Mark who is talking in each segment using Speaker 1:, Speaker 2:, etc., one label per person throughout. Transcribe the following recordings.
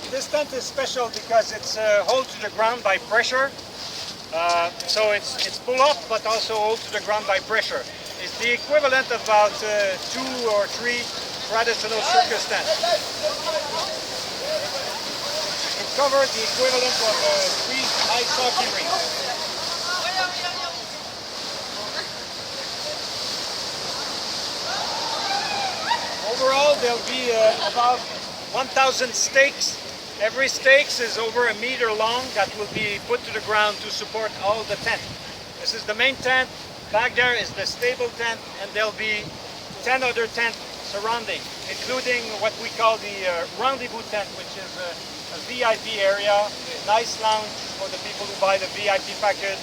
Speaker 1: this tent is special because it's hold to the ground by pressure. So it's pull up, but also hold to the ground by pressure. It's the equivalent of about 2 or 3 traditional circus tents. It covers the equivalent of 3 ice hockey rinks. Overall, there'll be about 1,000 stakes. Every stake is over 1 meter long that will be put to the ground to support all the tent. This is the main tent. Back there is the stable tent, and there'll be 10 other tents surrounding, including what we call the rendezvous tent, which is a VIP area, a nice lounge for the people who buy the VIP package.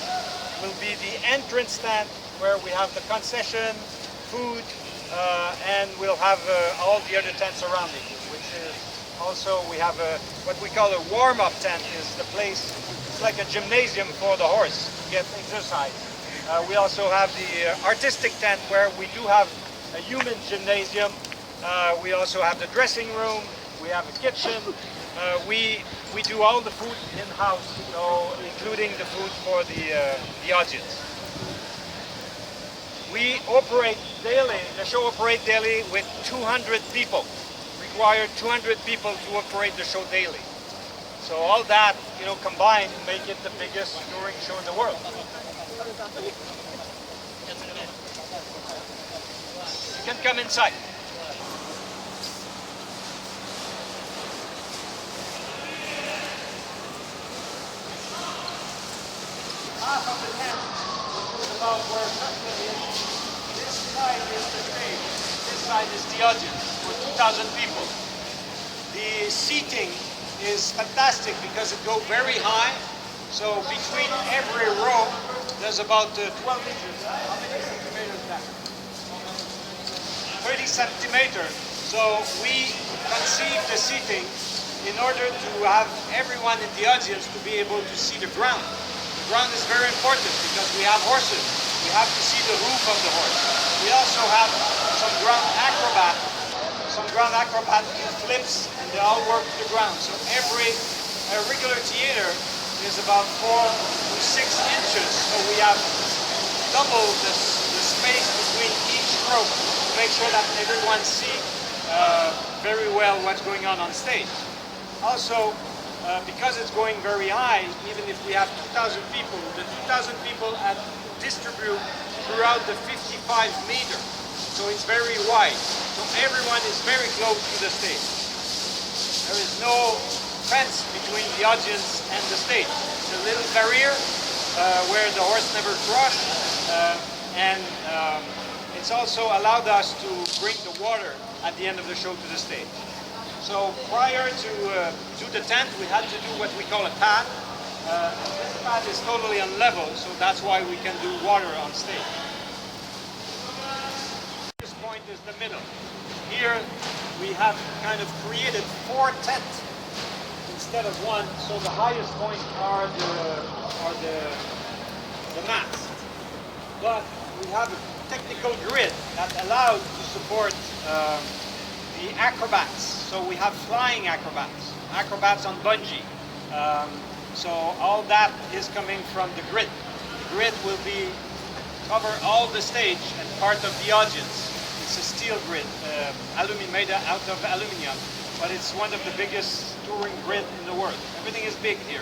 Speaker 1: Will be the entrance tent where we have the concession, food, and we'll have all the other tents surrounding, which is also we have what we call a warm-up tent. Is the place, it's like a gymnasium for the horse to get exercise. We also have the artistic tent where we do have a human gymnasium. We also have the dressing room. We have a kitchen. We do all the food in-house, so including the food for the audience. We operate daily. The show operates daily with 200 people. Required 200 people to operate the show daily. So all that, combined, make it the biggest touring show in the world. You can come inside. Half of the tent is about where is. This side is the stage. This side is the audience for 2,000 people. The seating is fantastic because it goes very high. So between every row, there's about 12 inches. How many centimeters is that? 30 centimeters. So we conceive the seating in order to have everyone in the audience to be able to see the ground. The ground is very important because we have horses. We have to see the hoof of the horse. We also have some ground acrobat. Some ground acrobat do flips, and they all work to the ground. So every regular theater is about 4 to 6 inches. So we have double the space between each row to make sure that everyone sees very well what's going on stage. Also, because it's going very high, even if we have 2,000 people, the 2,000 people are distributed throughout the 55 meters. So it's very wide. So everyone is very close to the stage. There is no fence between the audience and the stage. It's a little barrier where the horse never crosses, and it's also allowed us to bring the water at the end of the show to the stage. So prior to do the tent, we had to do what we call a pad. This pad is totally unlevel, so that's why we can do water on stage. This point is the middle. Here we have kind of created 4 tents instead of 1. So the highest point are the mats. But we have a technical grid that allows to support the acrobats. So we have flying acrobats, acrobats on bungee. So all that is coming from the grid. The grid will cover all the stage and part of the audience. It's a steel grid, made out of aluminum, but it's one of the biggest touring grid in the world. Everything is big here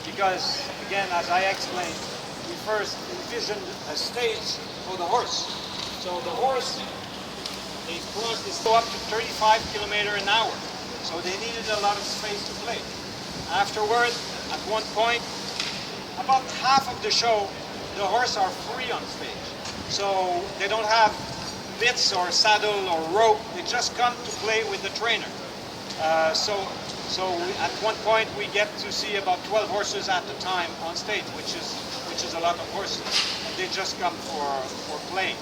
Speaker 1: because, again, as I explained, we first envisioned a stage for the horse. So the horse, they crossed this up to 35 kilometers an hour. So they needed a lot of space to play. Afterward, at one point, about half of the show, the horse are free on stage. So they don't have bits or saddle or rope. They just come to play with the trainer. So at one point we get to see about 12 horses at a time on stage, which is a lot of horses. And they just come for playing.